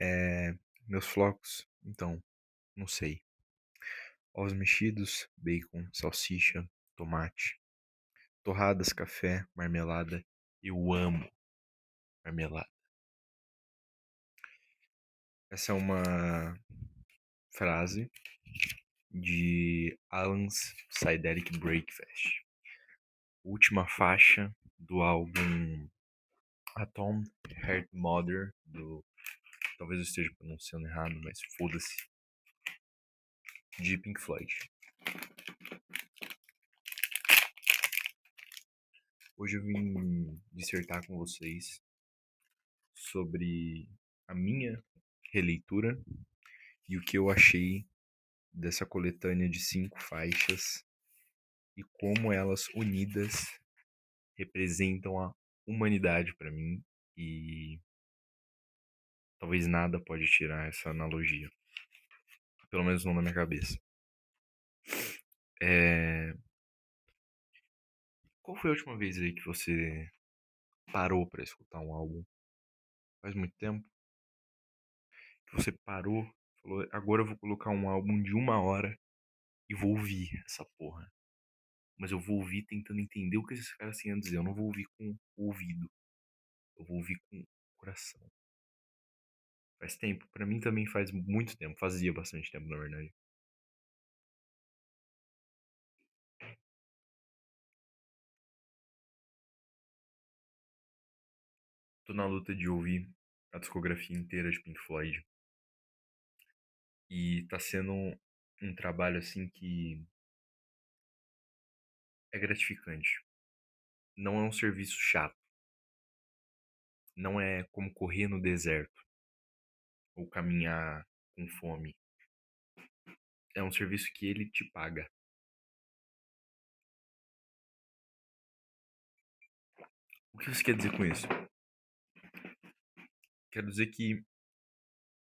É, meus flocos, então, não sei. Ovos mexidos, bacon, salsicha, tomate, torradas, café, marmelada. Eu amo marmelada. Essa é uma frase de Alan's Psychedelic Breakfast, última faixa do álbum Atom Heart Mother, do. Talvez eu esteja pronunciando errado, mas foda-se. De Pink Floyd. Hoje eu vim dissertar com vocês sobre a minha releitura e o que eu achei dessa coletânea de 5 faixas e como elas unidas representam a humanidade para mim e talvez nada pode tirar essa analogia, pelo menos não na minha cabeça. Qual foi a última vez aí que você parou para escutar um álbum? Faz muito tempo que você parou, falou, agora eu vou colocar um álbum de 1 hora e vou ouvir essa porra. Mas eu vou ouvir tentando entender o que esses caras têm a dizer. Eu não vou ouvir com o ouvido. Eu vou ouvir com o coração. Faz tempo. Pra mim também faz muito tempo. Fazia bastante tempo, na verdade. Tô na luta de ouvir a discografia inteira de Pink Floyd. E tá sendo um trabalho assim que é gratificante. Não é um serviço chato. Não é como correr no deserto ou caminhar com fome. É um serviço que ele te paga. O que você quer dizer com isso? Quero dizer que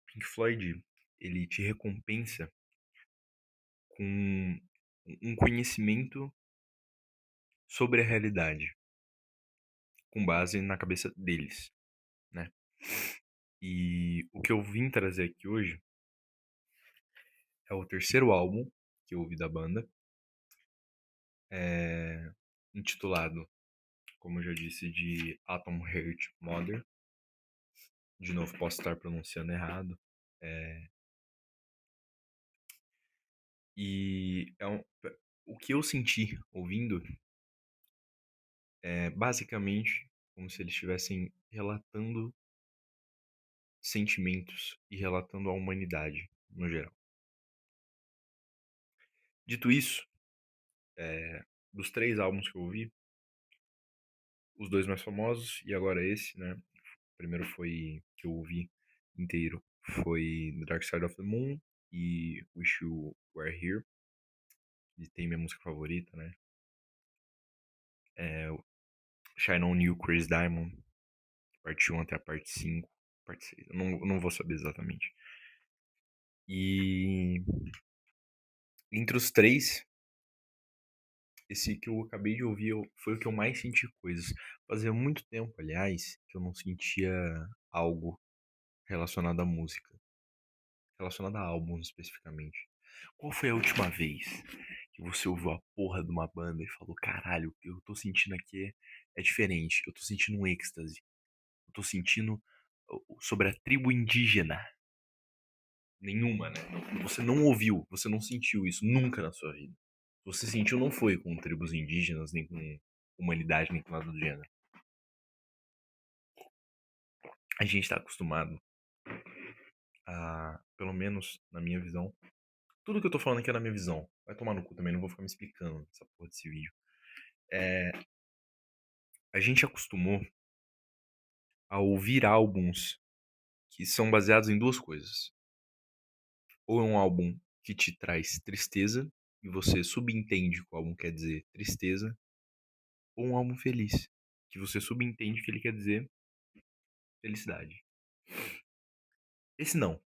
Pink Floyd, ele te recompensa com um conhecimento sobre a realidade, com base na cabeça deles, né? E o que eu vim trazer aqui hoje é o terceiro álbum que eu ouvi da banda, intitulado, como eu já disse, de Atom Heart Mother. De novo, posso estar pronunciando errado. E o que eu senti ouvindo é basicamente como se eles estivessem relatando sentimentos e relatando a humanidade no geral. Dito isso, dos 3 álbuns que eu ouvi, os 2 mais famosos e agora esse, né? O primeiro foi que eu ouvi inteiro foi The Dark Side of the Moon e Wish You Were Here, que tem minha música favorita, né? É, Shine On You, Chris Diamond, parte 1 até a parte 5, parte 6, eu não vou saber exatamente. E entre os 3, esse que eu acabei de ouvir foi o que eu mais senti coisas. Fazia muito tempo, aliás, que eu não sentia algo relacionado à música. Relacionado a álbuns especificamente. Qual foi a última vez que você ouviu a porra de uma banda e falou: caralho, o que eu tô sentindo aqui é diferente. Eu tô sentindo um êxtase. Eu tô sentindo sobre a tribo indígena. Nenhuma, né? Você não ouviu, você não sentiu isso nunca na sua vida. Você sentiu não foi com tribos indígenas, nem com humanidade, nem com nada do gênero. A gente tá acostumado a, pelo menos na minha visão, tudo que eu tô falando aqui é na minha visão. Vai tomar no cu também, não vou ficar me explicando essa porra desse vídeo. A gente acostumou a ouvir álbuns que são baseados em 2 coisas. Ou é um álbum que te traz tristeza, e você subentende que o álbum quer dizer tristeza, ou um álbum feliz, que você subentende que ele quer dizer felicidade. Esse não.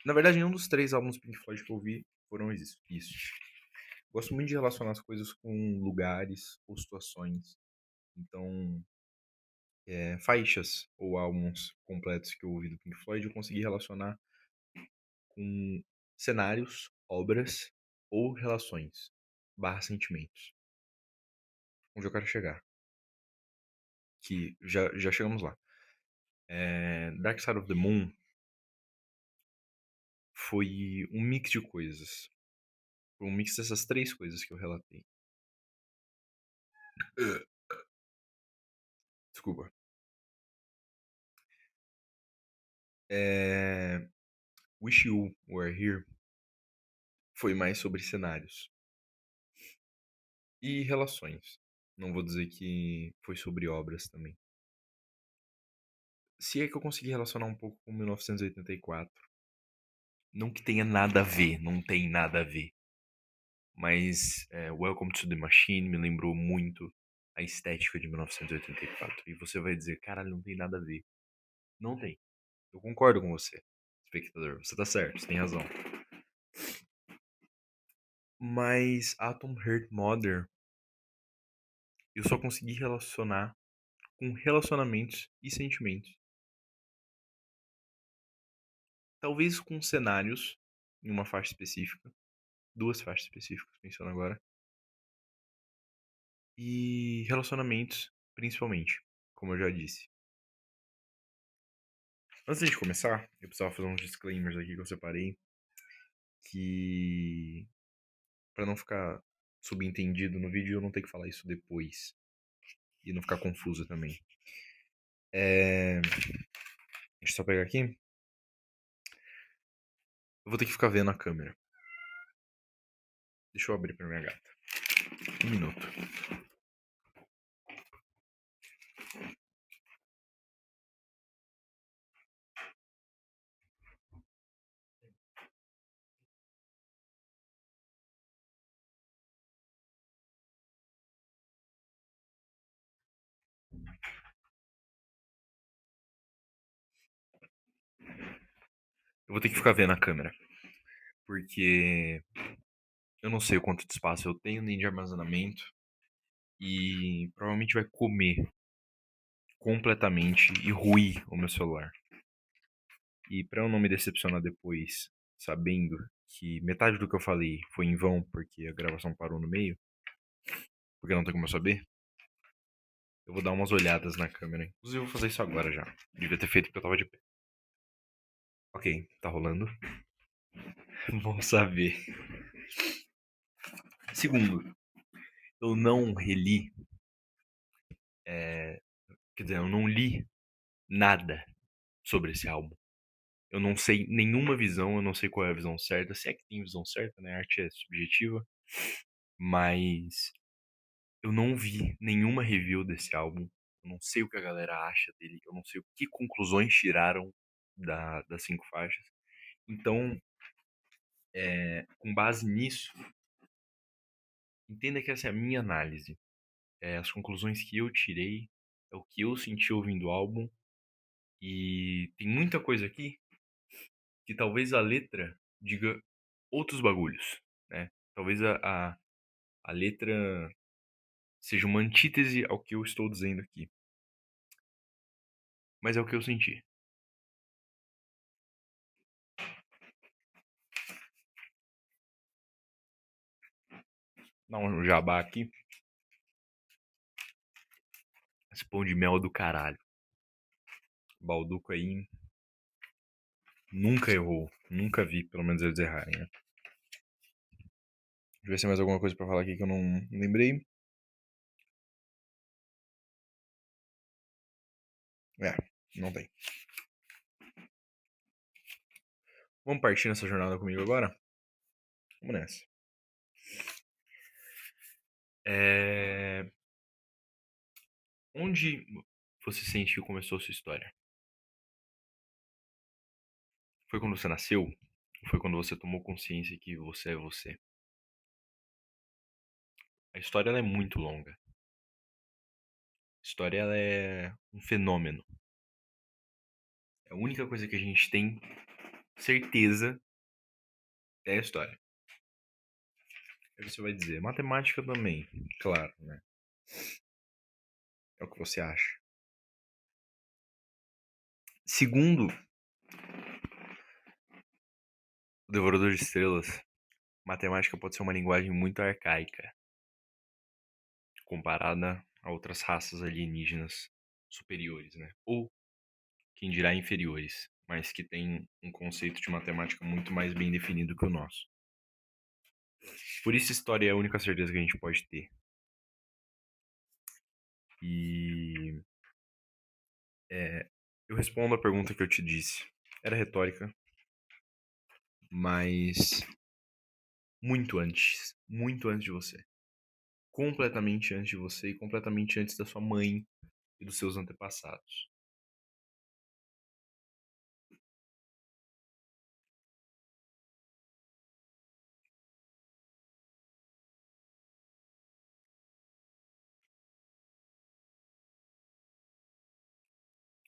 Na verdade, nenhum dos 3 álbuns Pink Floyd que eu ouvi foram isso. Gosto muito de relacionar as coisas com lugares ou situações. Então, faixas ou álbuns completos que eu ouvi do Pink Floyd, eu consegui relacionar com cenários, obras ou relações, barra sentimentos. Onde eu quero chegar, que já chegamos lá. Dark Side of the Moon foi um mix de coisas. Foi um mix dessas três coisas que eu relatei. Desculpa. Wish You Were Here foi mais sobre cenários e relações. Não vou dizer que foi sobre obras também. Se é que eu consegui relacionar um pouco com 1984. Não que tenha nada a ver, não tem nada a ver. Mas Welcome to the Machine me lembrou muito a estética de 1984. E você vai dizer, caralho, não tem nada a ver. Não tem. Eu concordo com você, espectador. Você tá certo, você tem razão. Mas Atom Heart Mother eu só consegui relacionar com relacionamentos e sentimentos. Talvez com cenários em uma faixa específica, duas faixas específicas, pensando agora, e relacionamentos, principalmente, como eu já disse. Antes de começar, eu precisava fazer uns disclaimers aqui que eu separei, que para não ficar subentendido no vídeo, eu não ter que falar isso depois e não ficar confuso também. Deixa eu só pegar aqui. Eu vou ter que ficar vendo a câmera. Deixa eu abrir pra minha gata. Um minuto. Eu vou ter que ficar vendo a câmera. Porque eu não sei o quanto de espaço eu tenho, nem de armazenamento. E provavelmente vai comer completamente e ruir o meu celular. E pra eu não me decepcionar depois, sabendo que metade do que eu falei foi em vão porque a gravação parou no meio, porque não tem como eu saber, eu vou dar umas olhadas na câmera. Inclusive, eu vou fazer isso agora já. Devia ter feito porque eu tava de pé. Ok, tá rolando. Vamos saber. Segundo, eu não reli, quer dizer, eu não li nada sobre esse álbum. Eu não sei nenhuma visão, eu não sei qual é a visão certa. Se é que tem visão certa, né? A arte é subjetiva. Mas eu não vi nenhuma review desse álbum. Eu não sei o que a galera acha dele. Eu não sei o que conclusões tiraram das cinco faixas. Então, com base nisso, entenda que essa é a minha análise. As conclusões que eu tirei, é o que eu senti ouvindo o álbum. E tem muita coisa aqui que talvez a letra diga outros bagulhos, né? Talvez a letra seja uma antítese ao que eu estou dizendo aqui. Mas é o que eu senti. Dá um jabá aqui. Esse pão de mel é do caralho. Balduco aí nunca errou. Nunca vi, pelo menos eles errarem, né? Deixa eu ver se tem mais alguma coisa pra falar aqui que eu não lembrei. Não tem. Vamos partir nessa jornada comigo agora? Vamos nessa. Onde você sente que começou a sua história? Foi quando você nasceu? Ou foi quando você tomou consciência que você é você? A história ela é muito longa. A história ela é um fenômeno. A única coisa que a gente tem certeza é a história. Aí você vai dizer, matemática também, claro, né? É o que você acha. Segundo o Devorador de Estrelas, matemática pode ser uma linguagem muito arcaica comparada a outras raças alienígenas superiores, né? Ou quem dirá inferiores, mas que tem um conceito de matemática muito mais bem definido que o nosso. Por isso, história é a única certeza que a gente pode ter. E eu respondo a pergunta que eu te disse. Era retórica, mas muito antes de você. Completamente antes de você e completamente antes da sua mãe e dos seus antepassados.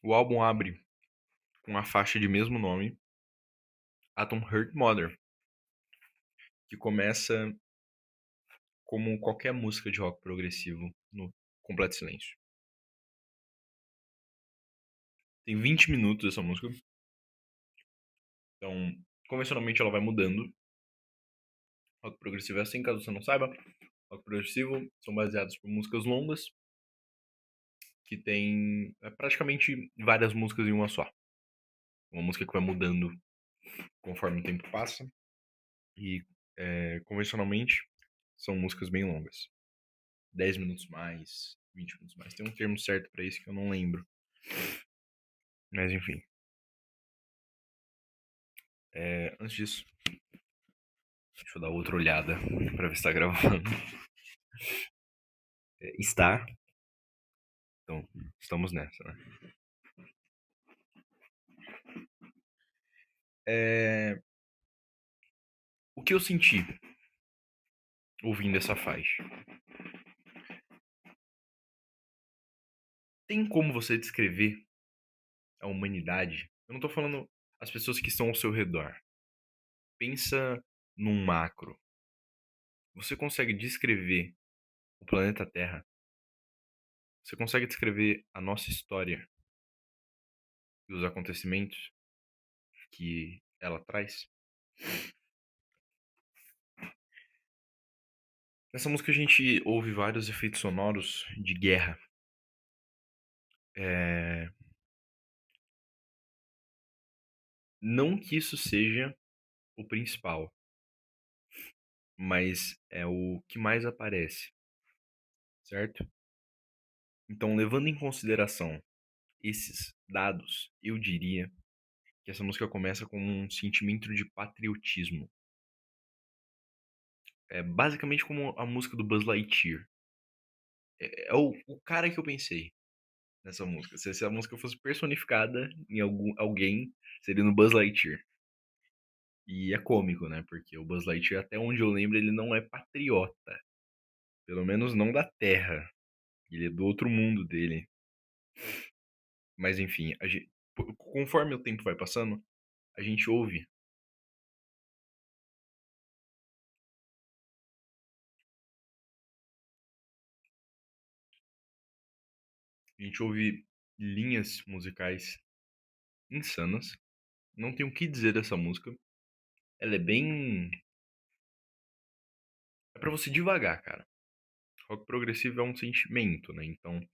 O álbum abre com a faixa de mesmo nome, Atom Heart Mother, que começa como qualquer música de rock progressivo no completo silêncio. Tem 20 minutos essa música, então convencionalmente ela vai mudando. Rock progressivo é assim, caso você não saiba. Rock progressivo são baseados por músicas longas, que tem praticamente várias músicas em uma só. Uma música que vai mudando conforme o tempo passa. E convencionalmente são músicas bem longas. 10 minutos mais, 20 minutos mais. Tem um termo certo pra isso que eu não lembro. Mas enfim. Antes disso, deixa eu dar outra olhada pra ver se tá gravando. Está. Então, estamos nessa, né? O que eu senti ouvindo essa faixa? Tem como você descrever a humanidade? Eu não tô falando as pessoas que estão ao seu redor. Pensa num macro. Você consegue descrever o planeta Terra? Você consegue descrever a nossa história e os acontecimentos que ela traz? Nessa música a gente ouve vários efeitos sonoros de guerra. É, Não que isso seja o principal, mas é o que mais aparece, certo? Então, levando em consideração esses dados, eu diria que essa música começa com um sentimento de patriotismo. É basicamente como a música do Buzz Lightyear. É o cara que eu pensei nessa música. Se essa música fosse personificada em alguém, seria no Buzz Lightyear. E é cômico, né? Porque o Buzz Lightyear, até onde eu lembro, ele não é patriota. Pelo menos não da Terra. Ele é do outro mundo dele. Mas enfim, conforme o tempo vai passando, a gente ouve. A gente ouve linhas musicais insanas. Não tenho o que dizer dessa música. Ela é bem. É pra você devagar, cara. Rock progressivo é um sentimento, né? Então,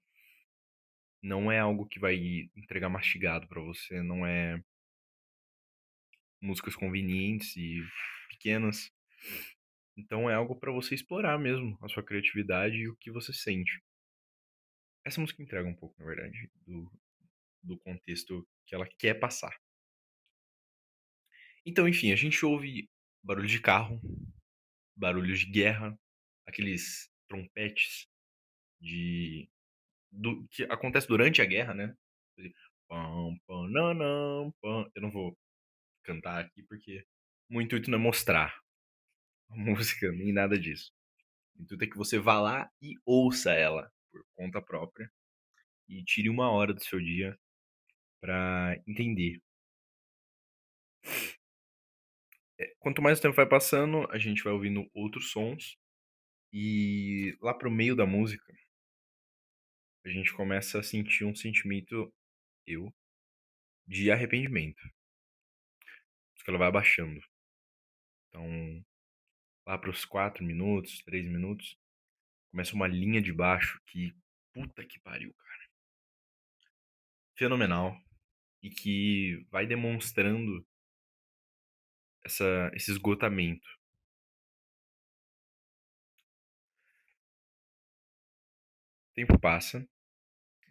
não é algo que vai entregar mastigado pra você. Não é músicas convenientes e pequenas. Então, é algo pra você explorar mesmo a sua criatividade e o que você sente. Essa música entrega um pouco, na verdade, do contexto que ela quer passar. Então, enfim, a gente ouve barulho de carro, barulhos de guerra, aqueles trompetes que acontece durante a guerra, né? Pam, pam, nanam, pam. Eu não vou cantar aqui porque o intuito não é mostrar a música nem nada disso. O intuito é que você vá lá e ouça ela por conta própria e tire uma hora do seu dia pra entender. Quanto mais o tempo vai passando, a gente vai ouvindo outros sons e lá pro meio da música a gente começa a sentir um sentimento, eu de arrependimento. Que ela vai abaixando. Então, lá para os 4 minutos, 3 minutos, começa uma linha de baixo que, puta que pariu, cara. Fenomenal. E que vai demonstrando esse esgotamento. O tempo passa,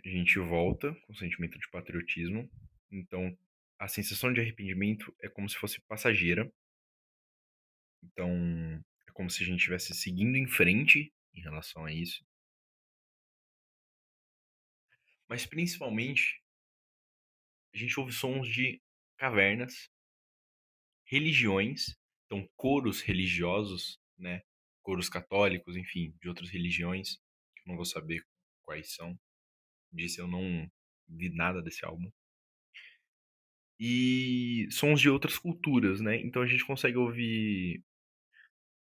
a gente volta com o sentimento de patriotismo. Então, a sensação de arrependimento é como se fosse passageira. Então, é como se a gente estivesse seguindo em frente em relação a isso. Mas, principalmente, a gente ouve sons de cavernas, religiões, então coros religiosos, né? Coros católicos, enfim, de outras religiões, que eu não vou saber quais são. Disse eu não vi nada desse álbum. E sons de outras culturas, né? Então a gente consegue ouvir,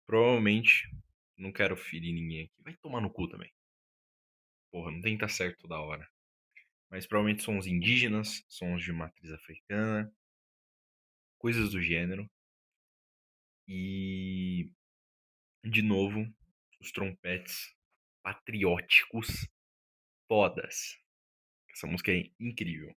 provavelmente, não quero ferir ninguém aqui, vai tomar no cu também. Porra, não tem que estar certo toda hora. Mas provavelmente sons indígenas, sons de matriz africana, coisas do gênero. E, de novo, os trompetes patrióticos fodas. Essa música é incrível.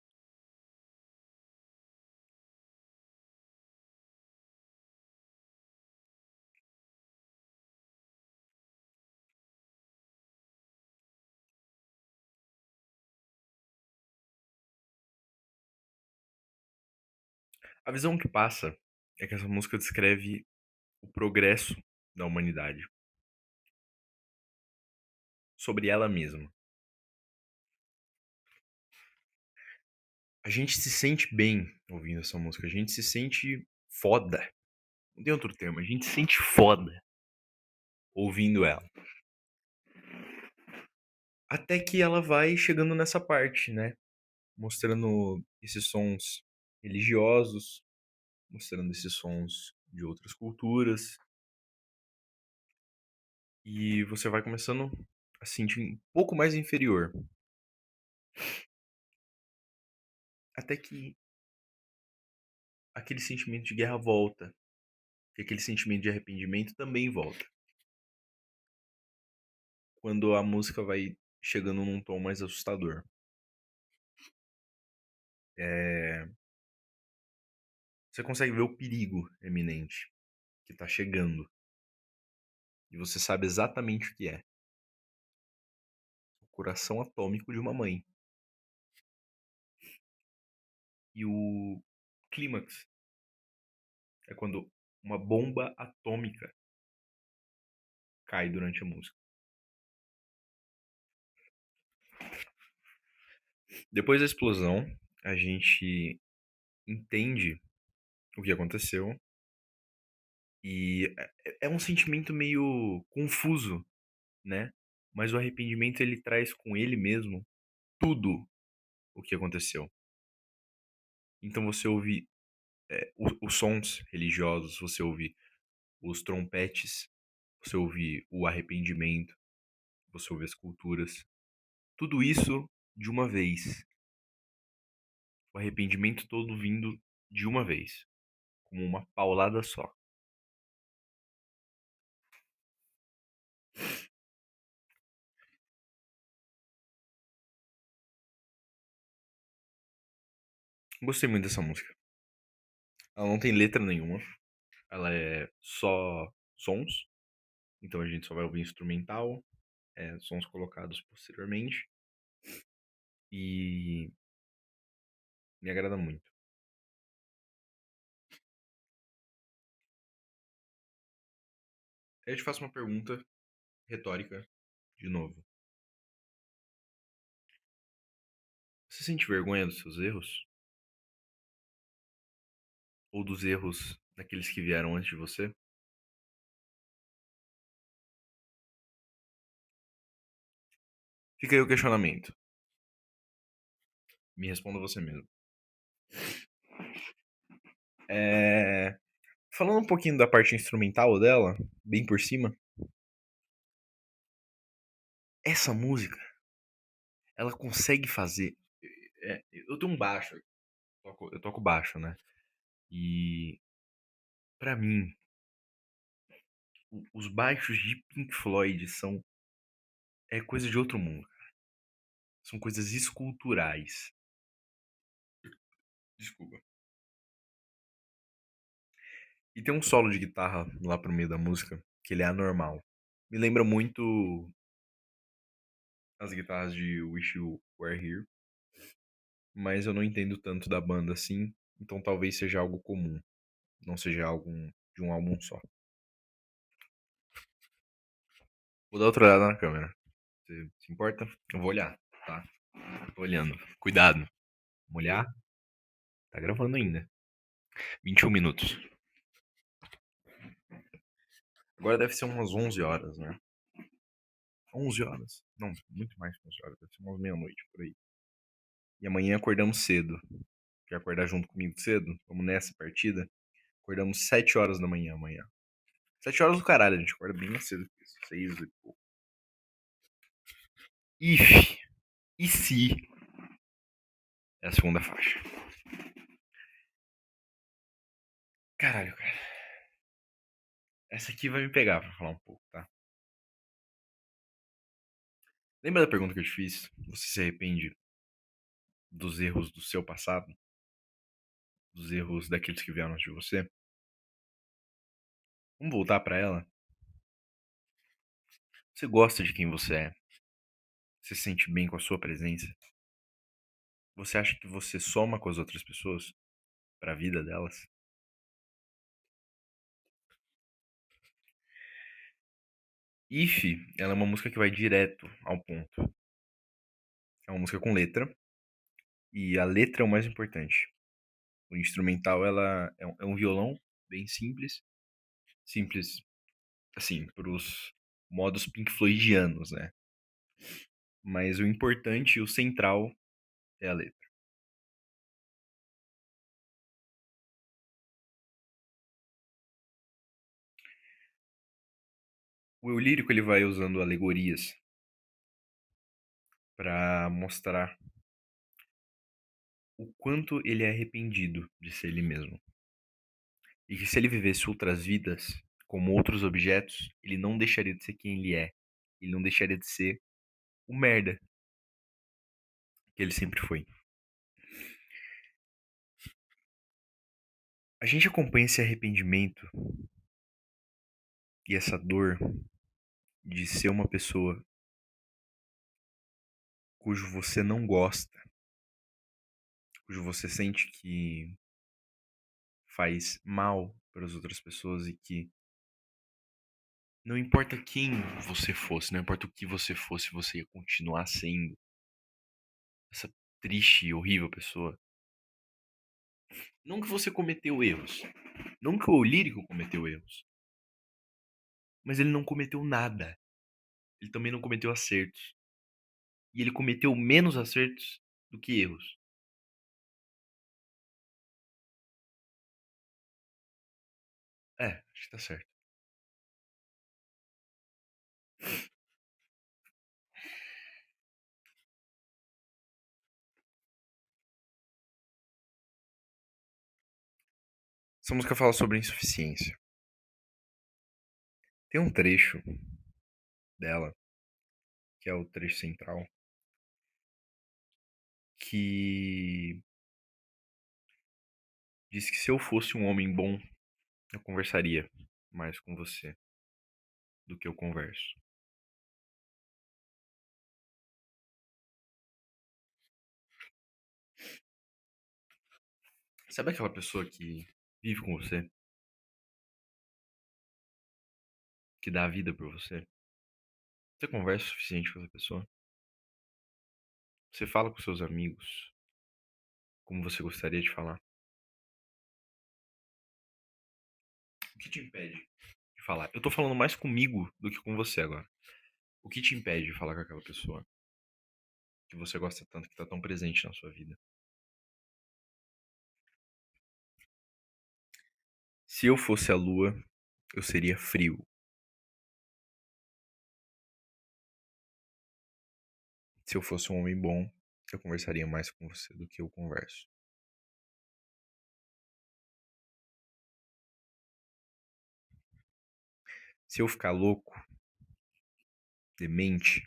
A visão que passa é que essa música descreve o progresso da humanidade sobre ela mesma. A gente se sente bem ouvindo essa música, a gente se sente foda. Não tem outro termo, a gente se sente foda ouvindo ela. Até que ela vai chegando nessa parte, né? Mostrando esses sons religiosos, mostrando esses sons de outras culturas. E você vai começando a se sentir um pouco mais inferior. Até que aquele sentimento de guerra volta. E aquele sentimento de arrependimento também volta. Quando a música vai chegando num tom mais assustador. Você consegue ver o perigo eminente que tá chegando. E você sabe exatamente o que é. O coração atômico de uma mãe. E o clímax é quando uma bomba atômica cai durante a música. Depois da explosão, a gente entende o que aconteceu. E é um sentimento meio confuso, né? Mas o arrependimento ele traz com ele mesmo tudo o que aconteceu. Então você ouve os sons religiosos, você ouve os trompetes, você ouve o arrependimento, você ouve as culturas. Tudo isso de uma vez. O arrependimento todo vindo de uma vez, como uma paulada só. Gostei muito dessa música. Ela não tem letra nenhuma, ela é só sons, então a gente só vai ouvir instrumental, sons colocados posteriormente, e me agrada muito. Eu te faço uma pergunta retórica de novo. Você sente vergonha dos seus erros? Ou dos erros daqueles que vieram antes de você? Fica aí o questionamento. Me responda você mesmo. É... Falando um pouquinho da parte instrumental dela, bem por cima, essa música, ela consegue fazer. Eu tenho um baixo, Eu toco baixo, né? E pra mim, os baixos de Pink Floyd são coisa de outro mundo. São coisas esculturais. Desculpa. E tem um solo de guitarra lá pro meio da música que ele é anormal. Me lembra muito as guitarras de Wish You Were Here, mas eu não entendo tanto da banda assim, então talvez seja algo comum, não seja algo de um álbum só. Vou dar outra olhada na câmera. Você se importa? Eu vou olhar, tá? Tô olhando. Cuidado. Vamos olhar. Tá gravando ainda. 21 minutos. Agora deve ser umas 11 horas, né? 11 horas. Não, muito mais que 11 horas. Deve ser umas meia-noite por aí. E amanhã acordamos cedo. Quer acordar junto comigo cedo? Vamos nessa partida? Acordamos 7 horas da manhã amanhã. 7 horas do caralho, a gente acorda bem mais cedo que isso. 6 e pouco. If. E se é a segunda faixa? Caralho, cara. Essa aqui vai me pegar pra falar um pouco, tá? Lembra da pergunta que eu te fiz? Você se arrepende dos erros do seu passado? Dos erros daqueles que vieram antes de você? Vamos voltar pra ela? Você gosta de quem você é? Você se sente bem com a sua presença? Você acha que você soma com as outras pessoas pra vida delas? If, ela é uma música que vai direto ao ponto. É uma música com letra, e a letra é o mais importante. O instrumental, ela é um violão bem simples. Simples, assim, pros modos Pink Floydianos, né? Mas o importante e o central é a letra. O eu lírico, ele vai usando alegorias para mostrar o quanto ele é arrependido de ser ele mesmo. E que se ele vivesse outras vidas, como outros objetos, ele não deixaria de ser quem ele é. Ele não deixaria de ser o merda que ele sempre foi. A gente acompanha esse arrependimento e essa dor de ser uma pessoa cujo você não gosta, cujo você sente que faz mal para as outras pessoas e que não importa quem você fosse, não importa o que você fosse, você ia continuar sendo essa triste e horrível pessoa. Não que você cometeu erros, não que o lírico cometeu erros, mas ele não cometeu nada. Ele também não cometeu acertos. E ele cometeu menos acertos do que erros. Acho que tá certo. Essa música fala sobre insuficiência. Tem um trecho dela, que é o trecho central, que diz que se eu fosse um homem bom, eu conversaria mais com você do que eu converso. Sabe aquela pessoa que vive com você, que dá a vida por você? Você conversa o suficiente com essa pessoa? Você fala com seus amigos como você gostaria de falar? O que te impede de falar? Eu tô falando mais comigo do que com você agora. O que te impede de falar com aquela pessoa que você gosta tanto, que tá tão presente na sua vida? Se eu fosse a lua, eu seria frio. Se eu fosse um homem bom, eu conversaria mais com você do que eu converso. Se eu ficar louco, demente,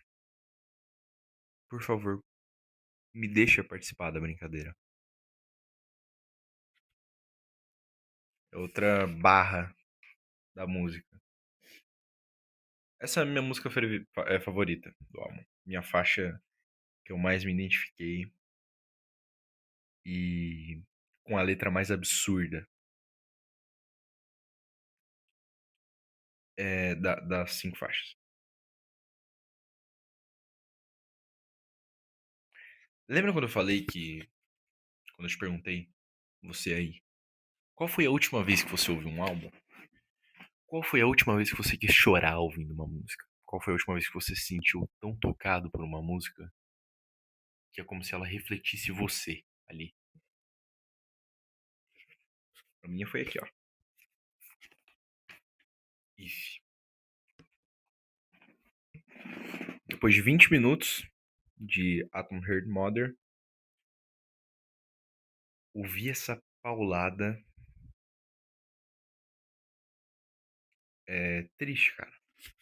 por favor, me deixa participar da brincadeira. É outra barra da música. Essa é a minha música favorita do álbum. Minha faixa que eu mais me identifiquei e com a letra mais absurda das 5 faixas. Lembra quando eu falei quando eu te perguntei, você aí, qual foi a última vez que você ouviu um álbum? Qual foi a última vez que você quis chorar ouvindo uma música? Qual foi a última vez que você se sentiu tão tocado por uma música que é como se ela refletisse você ali? A minha foi aqui, ó. If. Depois de 20 minutos de Atom Heard Mother, ouvir essa paulada é triste, cara.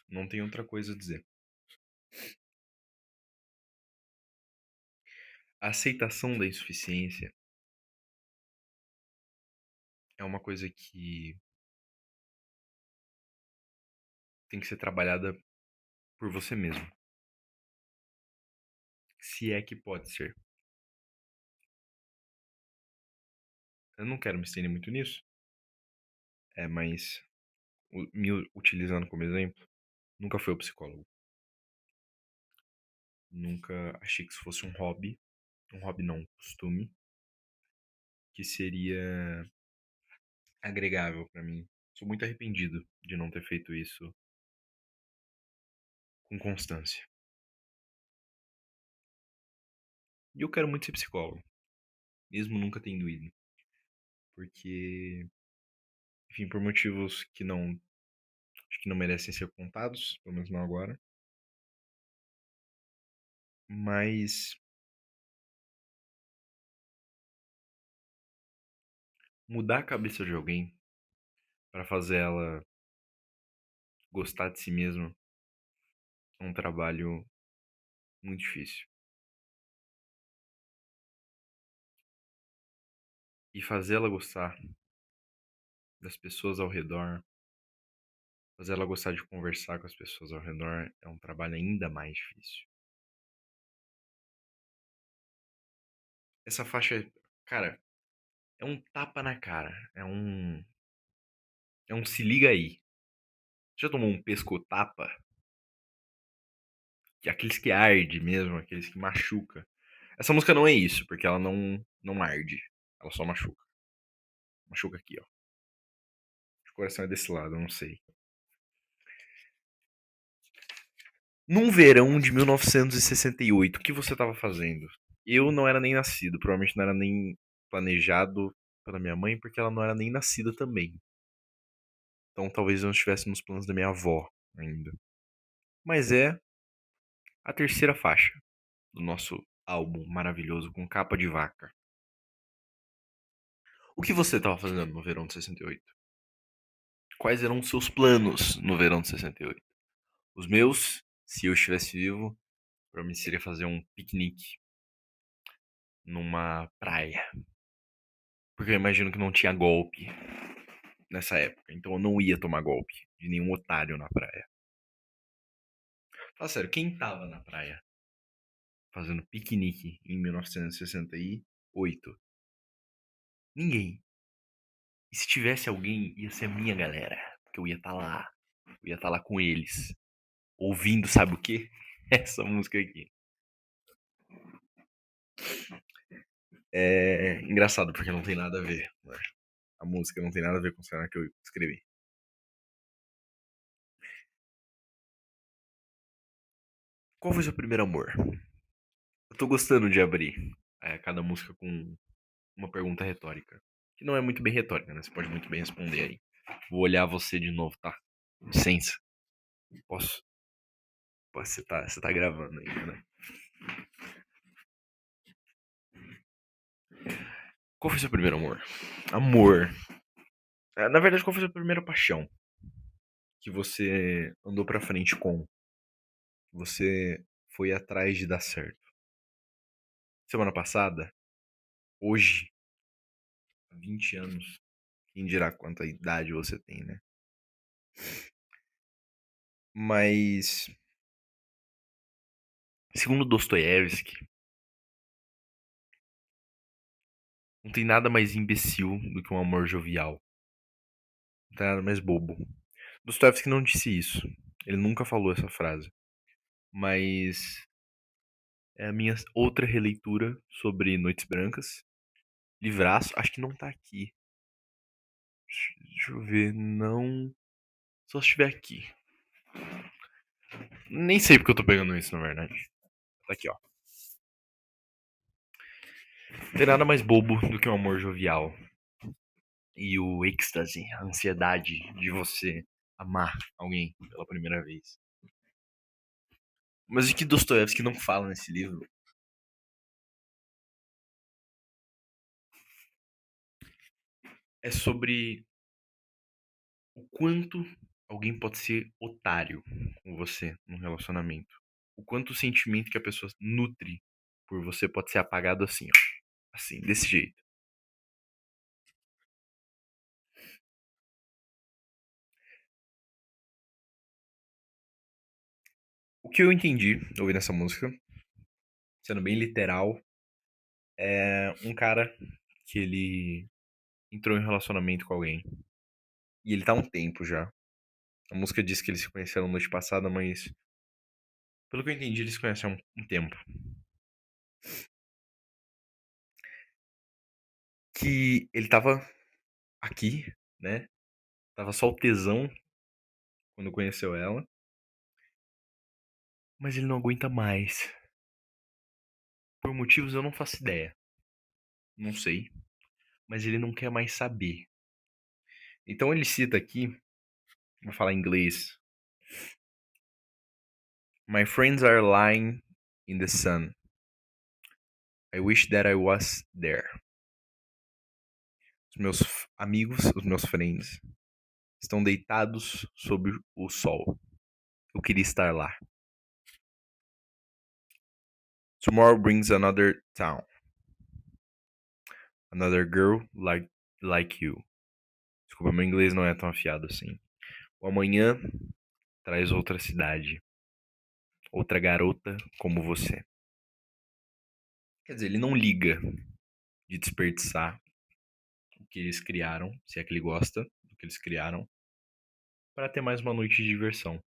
Não tem outra coisa a dizer. A aceitação da insuficiência é uma coisa que tem que ser trabalhada por você mesmo. Se é que pode ser. Eu não quero me estender muito nisso. Mas me utilizando como exemplo, nunca fui ao psicólogo. Nunca achei que isso fosse um hobby. Um hobby não, um costume. Que seria agregável pra mim. Sou muito arrependido de não ter feito isso com constância. E eu quero muito ser psicólogo, mesmo nunca tendo ido. Porque, enfim, por motivos que não, acho que não merecem ser contados, pelo menos não agora. Mas mudar a cabeça de alguém pra fazer ela gostar de si mesma é um trabalho muito difícil. E fazer ela gostar das pessoas ao redor, fazer ela gostar de conversar com as pessoas ao redor é um trabalho ainda mais difícil. Essa faixa, cara, é um tapa na cara. É um se liga aí. Já tomou um pesco-tapa? Aqueles que arde mesmo, aqueles que machuca. Essa música não é isso, porque ela não arde. Ela só machuca. Machuca aqui, ó. O coração é desse lado, eu não sei. Num verão de 1968, o que você estava fazendo? Eu não era nem nascido, provavelmente não era nem planejado pela minha mãe, porque ela não era nem nascida também. Então talvez não estivesse nos planos da minha avó ainda. Mas é a terceira faixa do nosso álbum maravilhoso com capa de vaca. O que você estava fazendo no verão de 68? Quais eram os seus planos no verão de 68? Os meus, se eu estivesse vivo, provavelmente seria fazer um piquenique numa praia. Porque eu imagino que não tinha golpe nessa época. Então eu não ia tomar golpe de nenhum otário na praia. Fala sério, quem tava na praia fazendo piquenique em 1968? Ninguém. E se tivesse alguém, ia ser a minha galera. Porque eu ia estar lá. Eu ia estar lá com eles. Ouvindo, sabe o quê? Essa música aqui. É engraçado porque não tem nada a ver, né? A música não tem nada a ver com o cenário que eu escrevi. Qual foi seu primeiro amor? Eu tô gostando de abrir cada música com uma pergunta retórica. Que não é muito bem retórica, né? Você pode muito bem responder aí. Vou olhar você de novo, tá? Licença. Posso? Você tá gravando ainda, né? Qual foi seu primeiro amor? Amor. Na verdade, qual foi sua primeira paixão? que você andou pra frente com, você foi atrás de dar certo. Semana passada, hoje, há 20 anos, quem dirá quanta idade você tem, né? Mas, segundo Dostoiévski, não tem nada mais imbecil do que um amor jovial. Não tem nada mais bobo. Dostoiévski não disse isso. Ele nunca falou essa frase. Mas é a minha outra releitura sobre Noites Brancas. Livraço, acho que não tá aqui. Deixa eu ver, não. Só se estiver aqui. Nem sei porque eu tô pegando isso, na verdade. Tá aqui, ó. Não tem nada mais bobo do que um amor jovial. E o êxtase, a ansiedade de você amar alguém pela primeira vez. Mas o que Dostoiévski não fala nesse livro é sobre o quanto alguém pode ser otário com você num relacionamento. O quanto o sentimento que a pessoa nutre por você pode ser apagado assim, ó. Assim, desse jeito. O que eu entendi ouvindo essa música, sendo bem literal, é um cara que ele entrou em um relacionamento com alguém. E ele tá há um tempo já. A música diz que eles se conheceram noite passada, mas pelo que eu entendi, eles se conhecem há um tempo. Que ele tava aqui, né? Tava só o tesão quando conheceu ela. Mas ele não aguenta mais. Por motivos eu não faço ideia. Não sei. Mas ele não quer mais saber. Então ele cita aqui, vou falar em inglês. My friends are lying in the sun. I wish that I was there. Os meus amigos, os meus friends, estão deitados sob o sol. Eu queria estar lá. Tomorrow brings another town. Another girl like you. Desculpa, meu inglês não é tão afiado assim. O amanhã traz outra cidade. Outra garota como você. Quer dizer, ele não liga de desperdiçar o que eles criaram, se é que ele gosta do que eles criaram, para ter mais uma noite de diversão.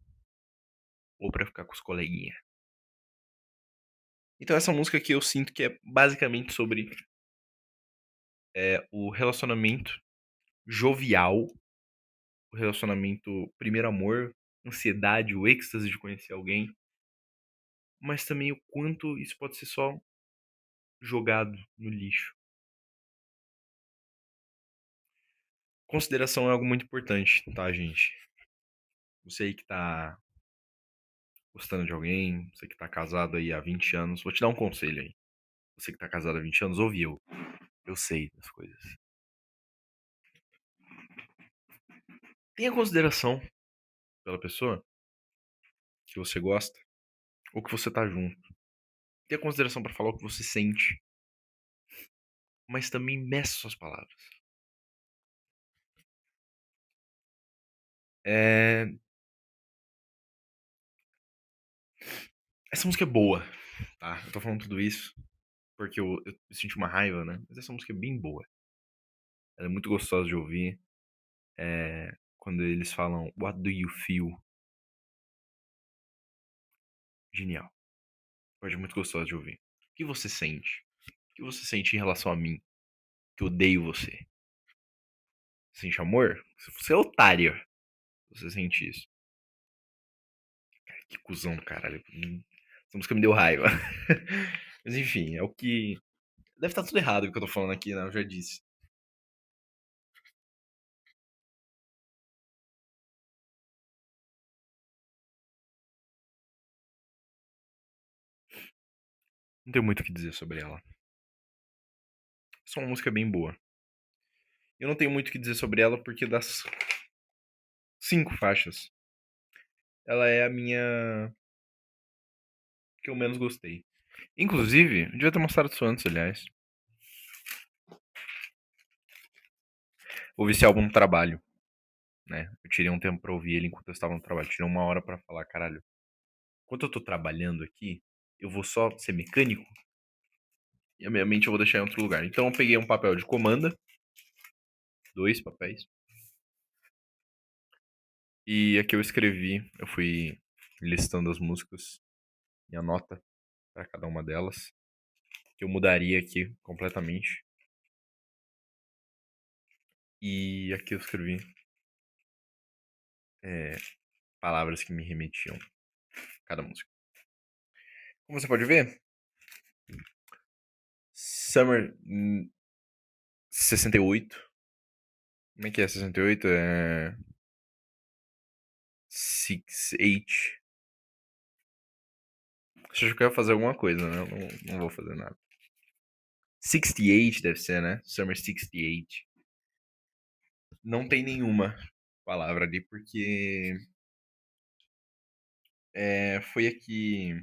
Ou para ficar com os coleguinhas. Então essa música aqui eu sinto que é basicamente sobre o relacionamento jovial, o relacionamento primeiro amor, ansiedade, o êxtase de conhecer alguém, mas também o quanto isso pode ser só jogado no lixo. Consideração é algo muito importante, tá, gente? Você aí que tá gostando de alguém, você que tá casado aí há 20 anos, vou te dar um conselho aí. Você que tá casado há 20 anos, ouve eu. Eu sei das coisas. Tenha consideração pela pessoa que você gosta ou que você tá junto. Tenha consideração pra falar o que você sente, mas também meça suas palavras. É... Essa música é boa, tá? Eu tô falando tudo isso porque eu senti uma raiva, né? Mas essa música é bem boa. Ela é muito gostosa de ouvir. Quando eles falam What do you feel? Genial. Pode muito gostosa de ouvir. O que você sente? O que você sente em relação a mim? Que eu odeio você. Você sente amor? Você é otário. Você sente isso. Que cuzão do caralho. Essa música me deu raiva. Mas enfim, é o que. Deve estar tudo errado o que eu tô falando aqui, né? Eu já disse. Não tenho muito o que dizer sobre ela. Só uma música bem boa. Eu não tenho muito o que dizer sobre ela porque das 5 faixas, ela é a minha que eu menos gostei. Inclusive, eu devia ter mostrado isso antes, aliás. Ouvi esse álbum no trabalho, né? Eu tirei um tempo pra ouvir ele enquanto eu estava no trabalho. Tirei uma hora pra falar, caralho, enquanto eu tô trabalhando aqui, eu vou só ser mecânico e a minha mente eu vou deixar em outro lugar. Então eu peguei um papel de comanda, dois papéis, e aqui eu escrevi, eu fui listando as músicas e a nota pra cada uma delas, que eu mudaria aqui completamente. E aqui eu escrevi é, palavras que me remetiam a cada música. Como você pode ver, Summer 68. Como é que é 68? É. 68. Você achou que eu ia fazer alguma coisa, né? Eu não vou fazer nada. 68 deve ser, né? Summer 68. Não tem nenhuma palavra ali, porque foi a que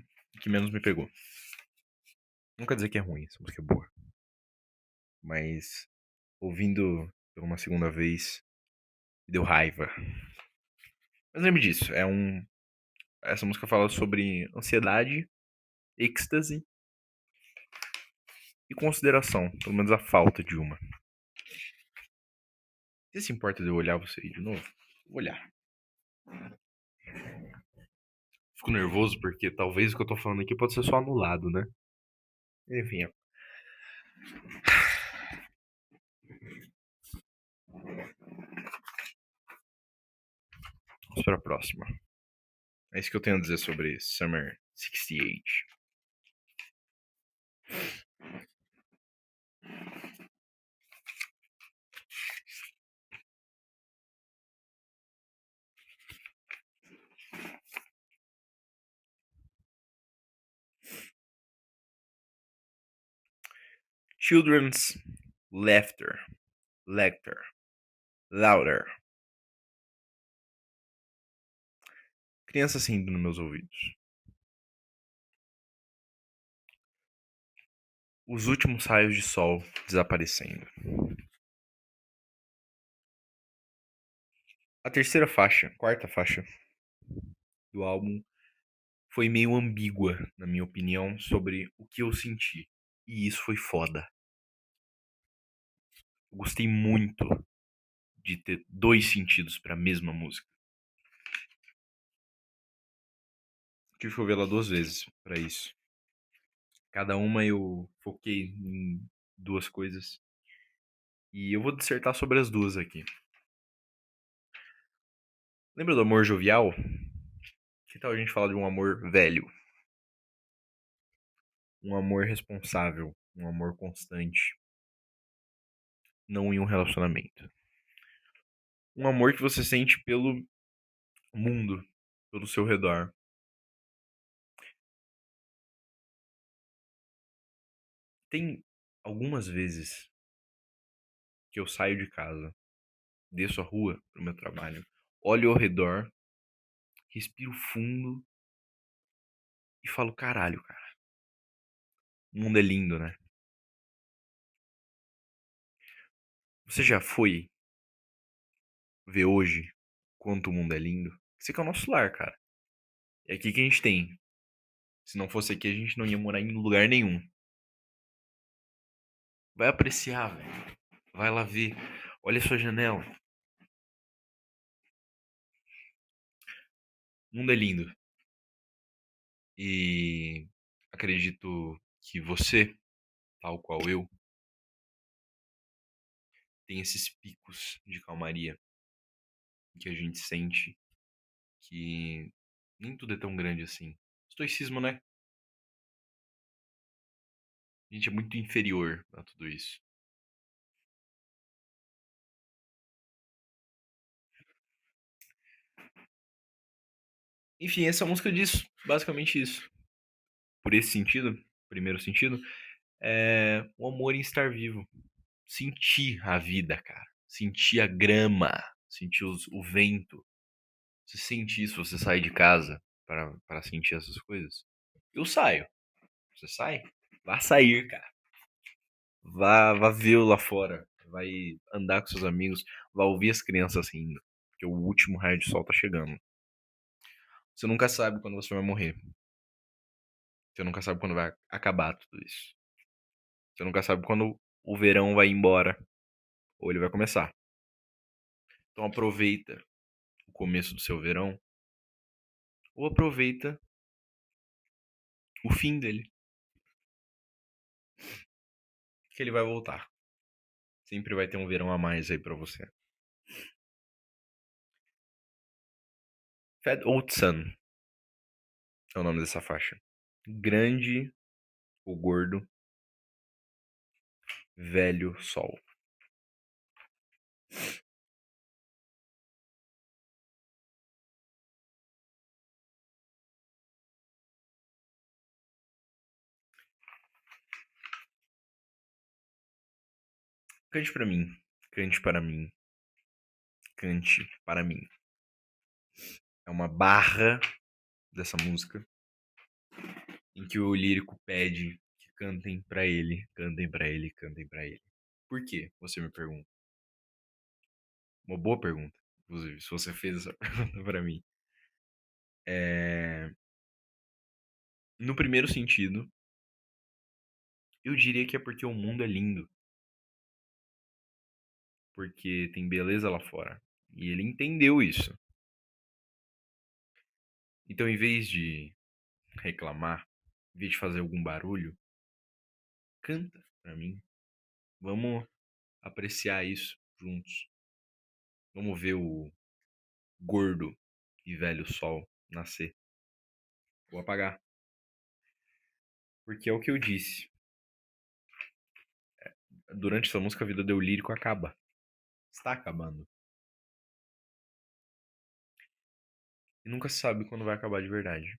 menos me pegou. Não quer dizer que é ruim, essa música é boa. Mas ouvindo por uma segunda vez, me deu raiva. Mas lembre disso, essa música fala sobre ansiedade, êxtase e consideração, pelo menos a falta de uma. Você se importa de eu olhar você aí de novo? Vou olhar. Fico nervoso porque talvez o que eu tô falando aqui pode ser só anulado, né? Enfim, vamos pra próxima. É isso que eu tenho a dizer sobre Summer 68. Children's laughter, laughter, louder. Crianças rindo nos meus ouvidos. Os últimos raios de sol desaparecendo. A terceira faixa, quarta faixa do álbum foi meio ambígua, na minha opinião, sobre o que eu senti. E isso foi foda. Eu gostei muito de ter dois sentidos para a mesma música. Tive que ouvir ela duas vezes para isso. Cada uma eu foquei em duas coisas. E eu vou dissertar sobre as duas aqui. Lembra do amor jovial? Que tal a gente falar de um amor velho? Um amor responsável, um amor constante, não em um relacionamento. Um amor que você sente pelo mundo, pelo seu redor. Tem algumas vezes que eu saio de casa, desço a rua pro meu trabalho, olho ao redor, respiro fundo e falo, caralho, cara, o mundo é lindo, né? Você já foi ver hoje quanto o mundo é lindo? Esse aqui é o nosso lar, cara. É aqui que a gente tem. Se não fosse aqui, a gente não ia morar em lugar nenhum. Vai apreciar, velho. Vai lá ver. Olha a sua janela. O mundo é lindo. E acredito que você, tal qual eu, tem esses picos de calmaria que a gente sente que nem tudo é tão grande assim. Estoicismo, né? A gente é muito inferior a tudo isso. Enfim, essa música diz basicamente isso. Por esse sentido, primeiro sentido, é o amor em estar vivo. Sentir a vida, cara. Sentir a grama, sentir o vento, Você sente isso, você sai de casa para sentir essas coisas? Eu saio. Você sai? Vá sair, cara. Vá ver lá fora. Vai andar com seus amigos. Vá ouvir as crianças rindo. Porque o último raio de sol tá chegando. Você nunca sabe quando você vai morrer. Você nunca sabe quando vai acabar tudo isso. Você nunca sabe quando o verão vai embora ou ele vai começar. Então aproveita o começo do seu verão ou aproveita o fim dele, que ele vai voltar. Sempre vai ter um verão a mais aí pra você. Fat Old Sun é o nome dessa faixa. Grande, o gordo, velho sol. Cante pra mim, cante para mim, cante para mim. É uma barra dessa música em que o lírico pede que cantem pra ele, cantem pra ele, cantem pra ele. Por quê? Você me pergunta. Uma boa pergunta, inclusive, se você fez essa pergunta pra mim. É... No primeiro sentido, eu diria que é porque o mundo é lindo, porque tem beleza lá fora. E ele entendeu isso. Então, em vez de reclamar, em vez de fazer algum barulho, canta pra mim. Vamos apreciar isso juntos. Vamos ver o gordo e velho sol nascer. Vou apagar. Porque é o que eu disse. Durante essa música, a vida do lírico acaba. Está acabando. E nunca se sabe quando vai acabar de verdade.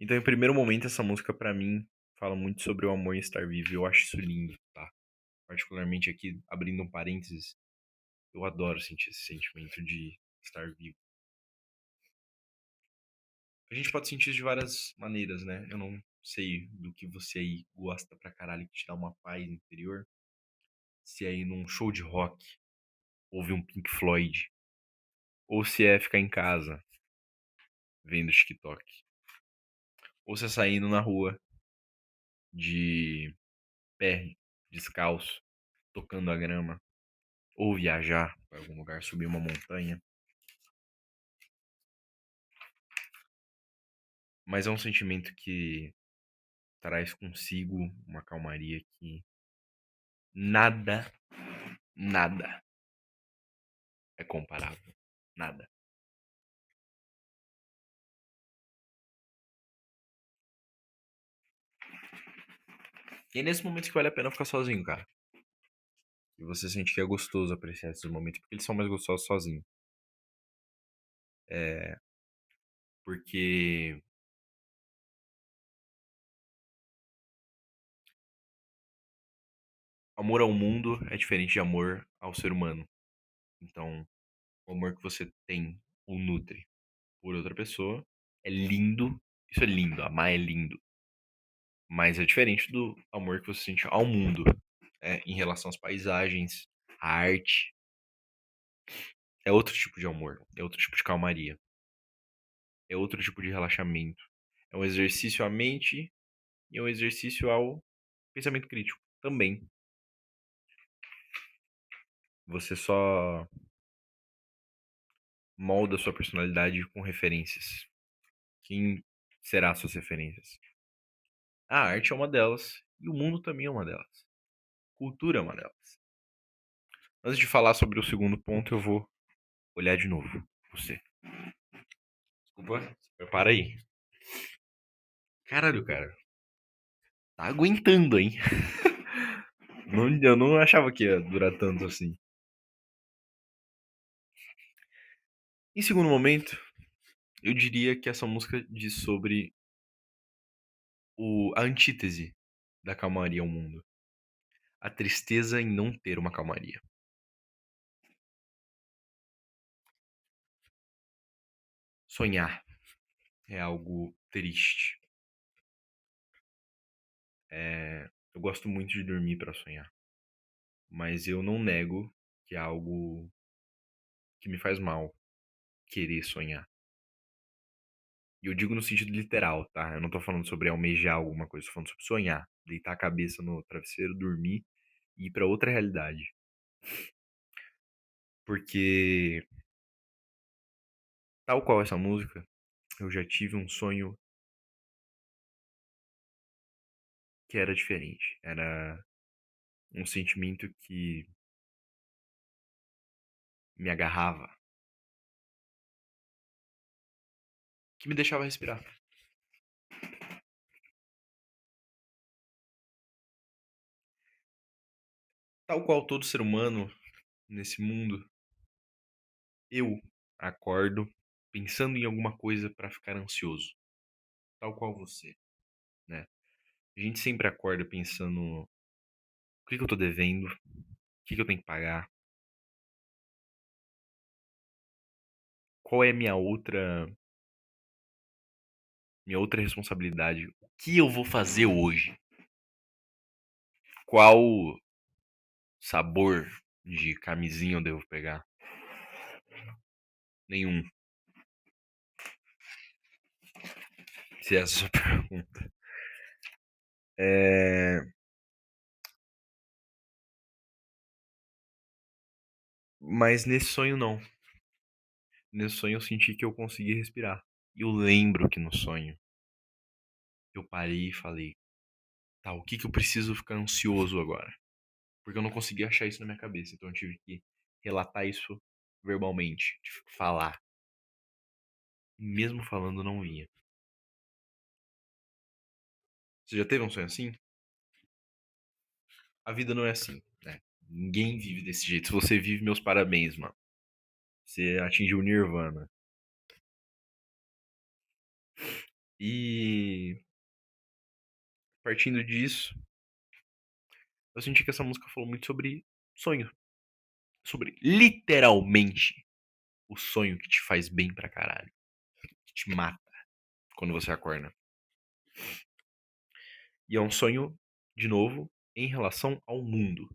Então, em primeiro momento, essa música, pra mim, fala muito sobre o amor em estar vivo. E eu acho isso lindo, tá? Particularmente aqui, abrindo um parênteses, eu adoro sentir esse sentimento de estar vivo. A gente pode sentir isso de várias maneiras, né? Eu não sei do que você aí gosta pra caralho que te dá uma paz interior. Se é ir num show de rock, ouvir um Pink Floyd, ou se é ficar em casa vendo TikTok, ou se é saindo na rua de pé, descalço, tocando a grama, ou viajar para algum lugar, subir uma montanha. Mas é um sentimento que traz consigo uma calmaria que nada, nada é comparável. Nada. E é nesse momento que vale a pena ficar sozinho, cara. E você sente que é gostoso apreciar esses momentos, porque eles são mais gostosos sozinho. É. Porque amor ao mundo é diferente de amor ao ser humano. Então, o amor que você tem ou nutre por outra pessoa é lindo. Isso é lindo, amar é lindo. Mas é diferente do amor que você sente ao mundo, em relação às paisagens, à arte. É outro tipo de amor, é outro tipo de calmaria, é outro tipo de relaxamento. É um exercício à mente e é um exercício ao pensamento crítico também. Você só molda sua personalidade com referências. Quem será suas referências? A arte é uma delas e o mundo também é uma delas. Cultura é uma delas. Antes de falar sobre o segundo ponto, eu vou olhar de novo você. Desculpa, se prepara aí. Caralho, cara. Tá aguentando, hein? Não, eu não achava que ia durar tanto assim. Em segundo momento, eu diria que essa música diz sobre a antítese da calmaria ao mundo. A tristeza em não ter uma calmaria. Sonhar é algo triste. Eu gosto muito de dormir para sonhar, mas eu não nego que é algo que me faz mal querer sonhar. E eu digo no sentido literal, tá? Eu não tô falando sobre almejar alguma coisa, tô falando sobre sonhar, deitar a cabeça no travesseiro, dormir e ir pra outra realidade. Porque, tal qual essa música, eu já tive um sonho que era diferente. Era um sentimento que me agarrava, que me deixava respirar. Tal qual todo ser humano nesse mundo, eu acordo pensando em alguma coisa pra ficar ansioso. Tal qual você, né? A gente sempre acorda pensando: o que que eu tô devendo? O que que eu tenho que pagar? Qual é a minha outra responsabilidade? O que eu vou fazer hoje? Qual sabor de camisinha eu devo pegar? Nenhum. Se essa é a sua pergunta. É... Mas nesse sonho não. Nesse sonho eu senti que eu consegui respirar. E eu lembro que no sonho eu parei e falei, tá, o que que eu preciso ficar ansioso agora? Porque eu não conseguia achar isso na minha cabeça, então eu tive que relatar isso verbalmente, tive que falar. E mesmo falando não vinha. Você já teve um sonho assim? A vida não é assim, né? Ninguém vive desse jeito. Se você vive, meus parabéns, mano. Você atingiu o Nirvana. E partindo disso, eu senti que essa música falou muito sobre sonho. Sobre literalmente o sonho que te faz bem pra caralho. Que te mata quando você acorda. E é um sonho, de novo, em relação ao mundo.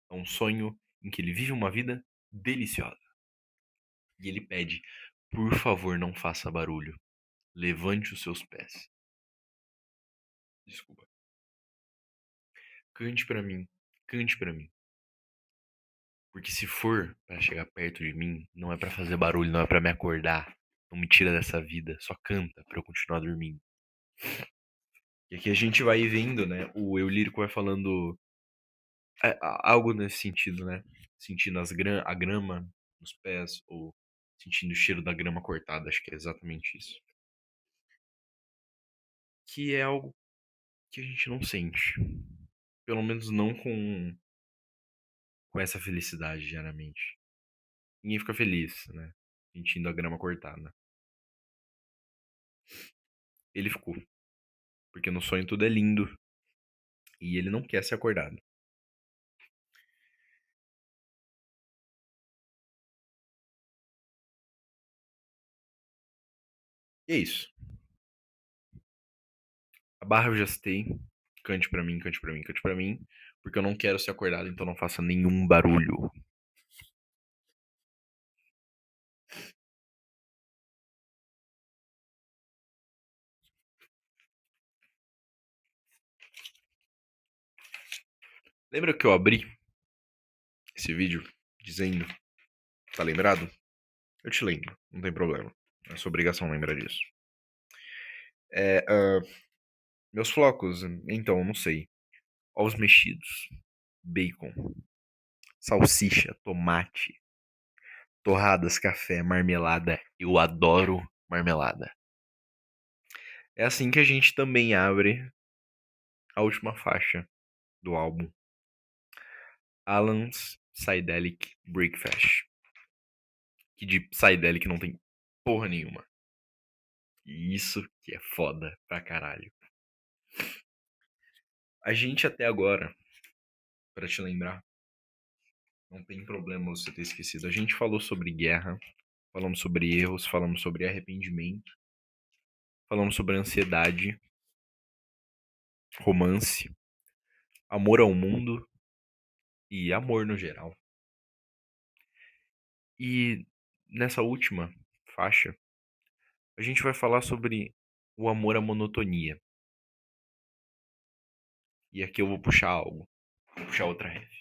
É um sonho em que ele vive uma vida deliciosa. E ele pede: por favor, não faça barulho. Levante os seus pés. Desculpa. Cante pra mim. Cante pra mim. Porque se for pra chegar perto de mim, não é pra fazer barulho, não é pra me acordar. Não me tira dessa vida. Só canta pra eu continuar dormindo. E aqui a gente vai vendo, né? O eu lírico vai falando algo nesse sentido, né? Sentindo a grama nos pés ou sentindo o cheiro da grama cortada. Acho que é exatamente isso. Que é algo que a gente não sente. Pelo menos não com essa felicidade diariamente. Ninguém fica feliz, né? Sentindo a grama cortada. Ele ficou. Porque no sonho tudo é lindo. E ele não quer ser acordado. E é isso. A barra eu já citei. Cante pra mim, cante pra mim, cante pra mim. Porque eu não quero ser acordado, então não faça nenhum barulho. Lembra que eu abri esse vídeo dizendo: tá lembrado? Eu te lembro, não tem problema. É sua obrigação lembrar disso. É, meus flocos, então, não sei. Ovos mexidos, bacon, salsicha, tomate, torradas, café, marmelada. Eu adoro marmelada. É assim que a gente também abre a última faixa do álbum, Alan's Psydelic Breakfast. Que de Psydelic não tem porra nenhuma. E isso que é foda pra caralho. A gente até agora, pra te lembrar, não tem problema você ter esquecido. A gente falou sobre guerra, falamos sobre erros, falamos sobre arrependimento, falamos sobre ansiedade, romance, amor ao mundo e amor no geral. E nessa última faixa, a gente vai falar sobre o amor à monotonia. E aqui eu vou puxar algo. Vou puxar outra ref.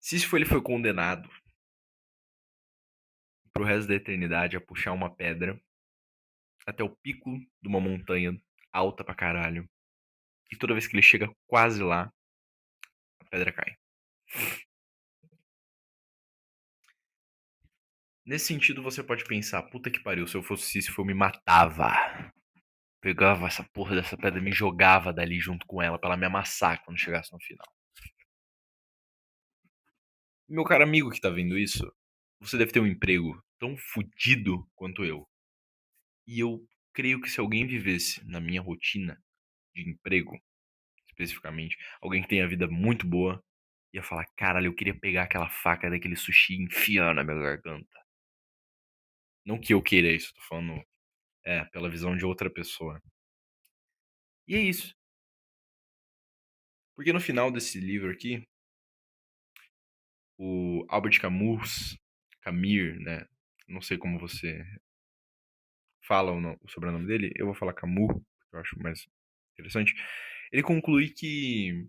Sísifo ele foi condenado pro resto da eternidade a puxar uma pedra até o pico de uma montanha alta pra caralho. E toda vez que ele chega quase lá, a pedra cai. Nesse sentido, você pode pensar, puta que pariu, se eu fosse Sísifo, eu me matava. Pegava essa porra dessa pedra e me jogava dali junto com ela pra ela me amassar quando chegasse no final. Meu caro amigo que tá vendo isso, você deve ter um emprego tão fodido quanto eu. E eu creio que se alguém vivesse na minha rotina de emprego, especificamente, alguém que tem a vida muito boa, ia falar, caralho, eu queria pegar aquela faca daquele sushi e enfiar na minha garganta. Não que eu queira isso, tô falando, pela visão de outra pessoa. E é isso. Porque no final desse livro aqui, o Albert Camus, Camus, né? Não sei como você fala o sobrenome dele, eu vou falar Camus, que eu acho mais interessante. Ele conclui que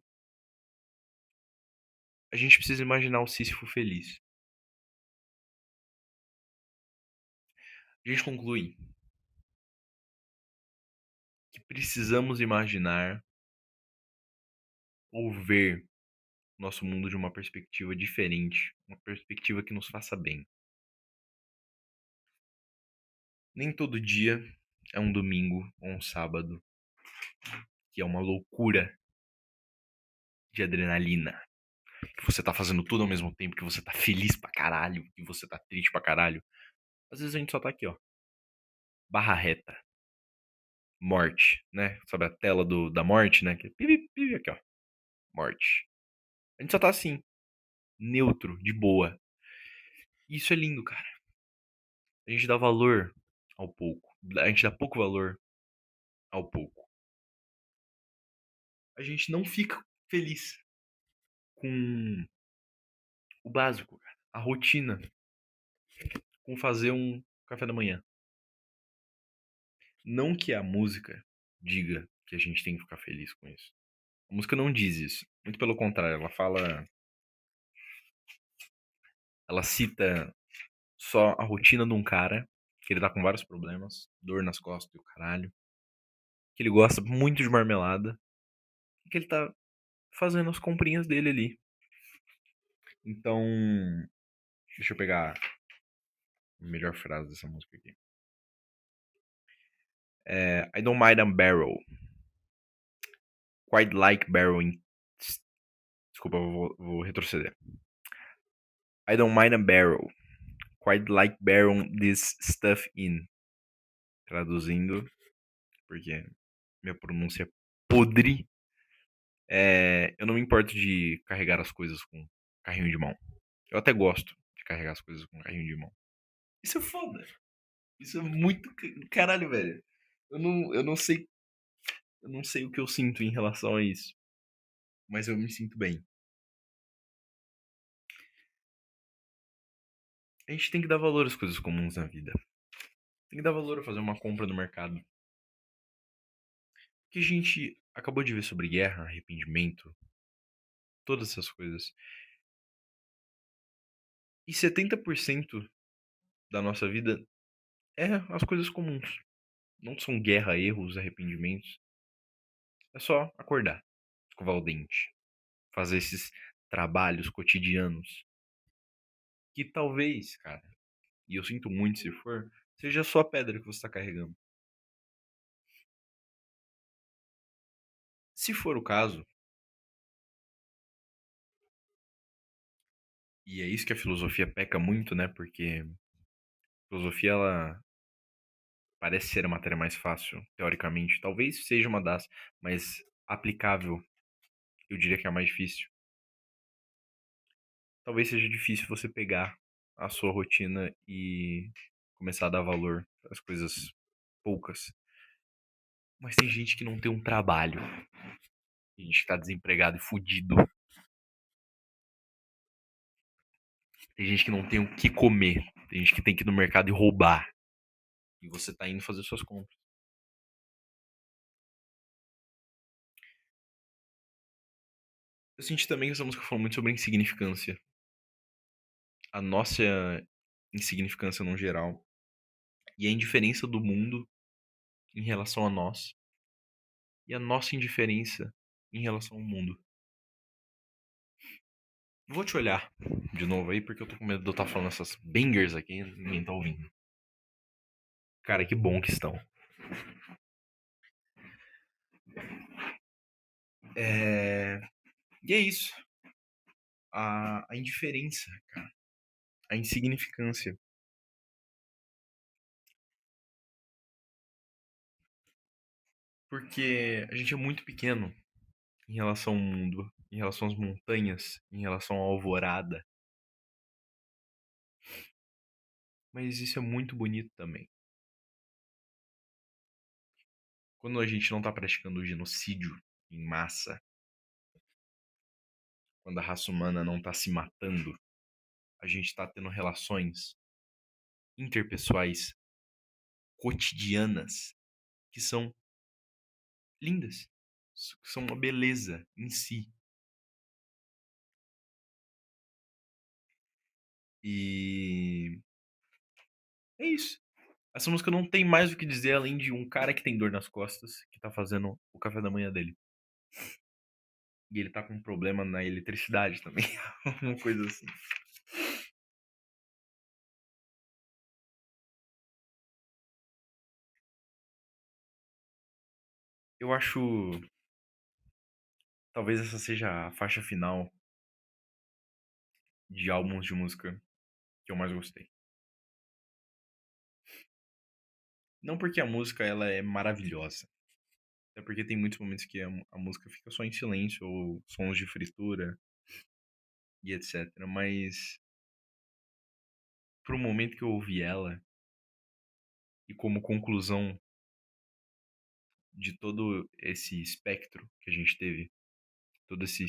a gente precisa imaginar o Sísifo feliz. A gente conclui que precisamos imaginar ou ver nosso mundo de uma perspectiva diferente, uma perspectiva que nos faça bem. Nem todo dia é um domingo ou um sábado que é uma loucura de adrenalina. Que você tá fazendo tudo ao mesmo tempo, que você tá feliz pra caralho, que você tá triste pra caralho. Às vezes a gente só tá aqui, ó. Barra reta. Morte, né? Sabe a tela da morte, né? Que é aqui, ó. Morte. A gente só tá assim, neutro, de boa. E isso é lindo, cara. A gente dá valor ao pouco. A gente dá pouco valor ao pouco. A gente não fica feliz com o básico, cara. A rotina. Com fazer um café da manhã. Não que a música diga que a gente tem que ficar feliz com isso. A música não diz isso. Muito pelo contrário, ela fala. Ela cita só a rotina de um cara que ele tá com vários problemas, dor nas costas e o caralho. Que ele gosta muito de marmelada. E que ele tá fazendo as comprinhas dele ali. Então, deixa eu pegar a melhor frase dessa música aqui. I don't mind a barrel. Quite like barrel. Desculpa, vou retroceder. I don't mind a barrel. Quite like barrel this stuff in. Traduzindo, porque minha pronúncia é podre. Eu não me importo de carregar as coisas com carrinho de mão. Eu até gosto de carregar as coisas com carrinho de mão. Isso é foda. Isso é muito caralho, velho. Eu não sei, eu não sei o que eu sinto em relação a isso, mas eu me sinto bem. A gente tem que dar valor às coisas comuns na vida. Tem que dar valor a fazer uma compra no mercado. Que a gente acabou de ver sobre guerra, arrependimento, todas essas coisas. E 70% da nossa vida é as coisas comuns. Não são guerra, erros, arrependimentos. É só acordar, escovar o dente, fazer esses trabalhos cotidianos. Que talvez, cara, e eu sinto muito se for, seja só a pedra que você está carregando. Se for o caso, e é isso que a filosofia peca muito, né? Porque Filosofia, ela parece ser a matéria mais fácil, teoricamente. Talvez seja uma das, mas aplicável, eu diria que é a mais difícil. Talvez seja difícil você pegar a sua rotina e começar a dar valor às coisas poucas. Mas tem gente que não tem um trabalho. Tem gente que tá desempregado e fudido. Tem gente que não tem o que comer. Tem gente que tem que ir no mercado e roubar. E você tá indo fazer suas compras. Eu senti também que essa música falou muito sobre insignificância. A nossa insignificância no geral. E a indiferença do mundo em relação a nós. E a nossa indiferença em relação ao mundo. Vou te olhar de novo aí, porque eu tô com medo de eu estar falando essas bangers aqui e ninguém tá ouvindo. Cara, que bom que estão. É... E é isso. A indiferença, cara. A insignificância. Porque a gente é muito pequeno em relação ao mundo, em relação às montanhas, em relação à alvorada. Mas isso é muito bonito também. Quando a gente não tá praticando o genocídio em massa, quando a raça humana não tá se matando, a gente tá tendo relações interpessoais cotidianas que são lindas, que são uma beleza em si. E é isso. Essa música não tem mais o que dizer além de um cara que tem dor nas costas, que tá fazendo o café da manhã dele. E ele tá com um problema na eletricidade também. Uma coisa assim. Eu acho. Talvez essa seja a faixa final de álbuns de música que eu mais gostei. Não porque a música ela é maravilhosa. É porque tem muitos momentos que a música fica só em silêncio, ou sons de fritura e etc. Mas pro momento que eu ouvi ela, e como conclusão de todo esse espectro que a gente teve, todo esse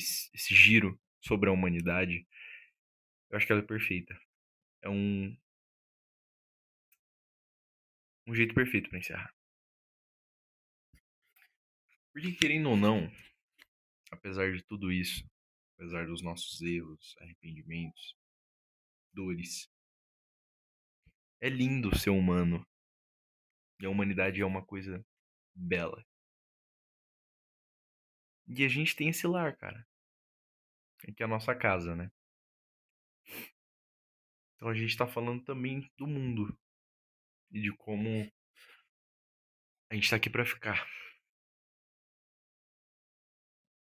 giro sobre a humanidade, eu acho que ela é perfeita. É um jeito perfeito pra encerrar. Porque, querendo ou não, apesar de tudo isso, apesar dos nossos erros, arrependimentos, dores, é lindo ser humano. E a humanidade é uma coisa bela. E a gente tem esse lar, cara. Que é a nossa casa, né? Então a gente tá falando também do mundo. E de como a gente tá aqui pra ficar.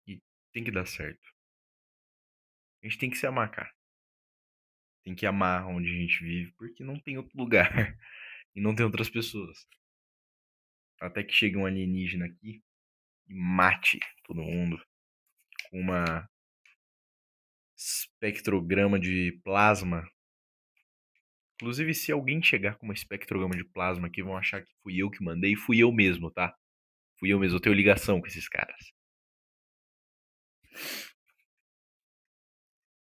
E tem que dar certo. A gente tem que se amar, cara. Tem que amar onde a gente vive, porque não tem outro lugar. E não tem outras pessoas. Até que chegue um alienígena aqui e mate todo mundo com uma espectrograma de plasma. Inclusive, se alguém chegar com uma espectrograma de plasma aqui, vão achar que fui eu que mandei. Fui eu mesmo, tá? Fui eu mesmo. Eu tenho ligação com esses caras.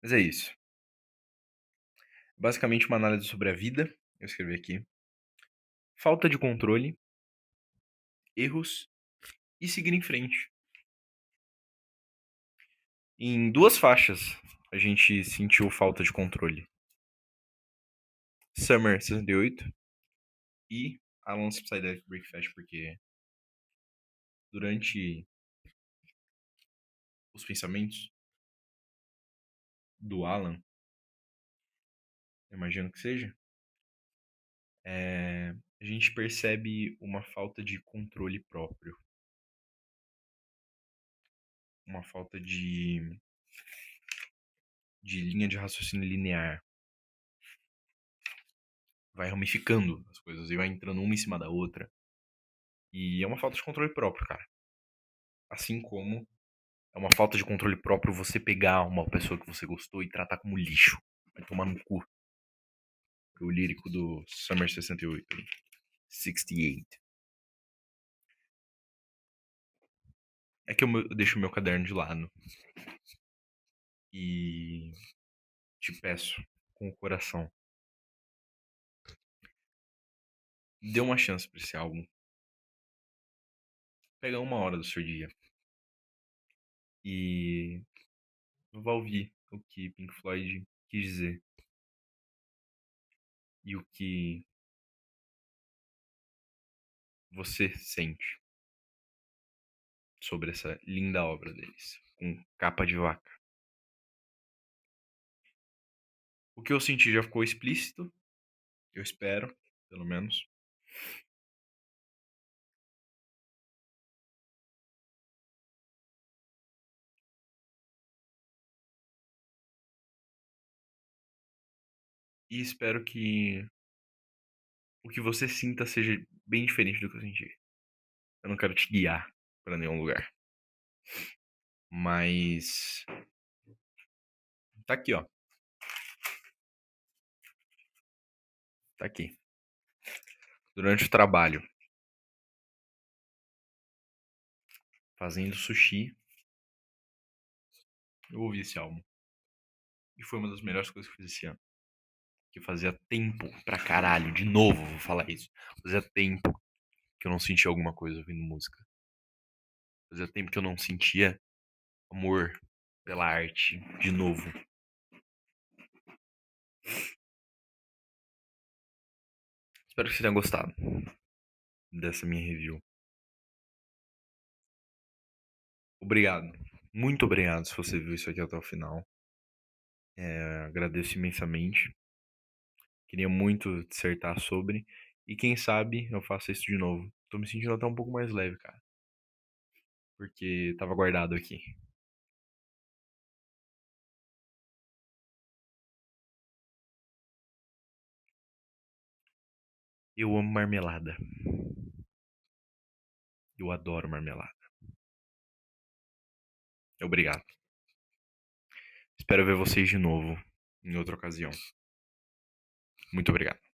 Mas é isso. Basicamente, uma análise sobre a vida. Eu escrevi aqui. Falta de controle, erros e seguir em frente. Em duas faixas, a gente sentiu falta de controle. Summer 68 e Alan Psychedelic Breakfast, porque durante os pensamentos do Alan, imagino que seja, a gente percebe uma falta de controle próprio, uma falta de linha de raciocínio linear. vai ramificando as coisas e vai entrando uma em cima da outra. E é uma falta de controle próprio, cara. Assim como é uma falta de controle próprio você pegar uma pessoa que você gostou e tratar como lixo. Vai tomar no cu. O lírico do Summer 68. 68. É que eu deixo o meu caderno de lado e te peço com o coração. Dê uma chance pra esse álbum. Pega uma hora do seu dia e vá ouvir o que Pink Floyd quis dizer e o que você sente sobre essa linda obra deles, com capa de vaca. O que eu senti já ficou explícito, eu espero, pelo menos. E espero que o que você sinta seja bem diferente do que eu senti. Eu não quero te guiar pra nenhum lugar. Mas tá aqui, ó. Tá aqui. Durante o trabalho, fazendo sushi, eu ouvi esse álbum. E foi uma das melhores coisas que eu fiz esse ano. Que fazia tempo pra caralho, de novo, vou falar isso. Fazia tempo que eu não sentia alguma coisa ouvindo música. Fazia tempo que eu não sentia amor pela arte de novo. Espero que você tenha gostado dessa minha review. Obrigado. Muito obrigado se você viu isso aqui até o final. Agradeço imensamente. Queria muito dissertar sobre. E quem sabe eu faço isso de novo. Tô me sentindo até um pouco mais leve, cara. Porque tava guardado aqui. Eu amo marmelada. Eu adoro marmelada. Obrigado. Espero ver vocês de novo em outra ocasião. Muito obrigado.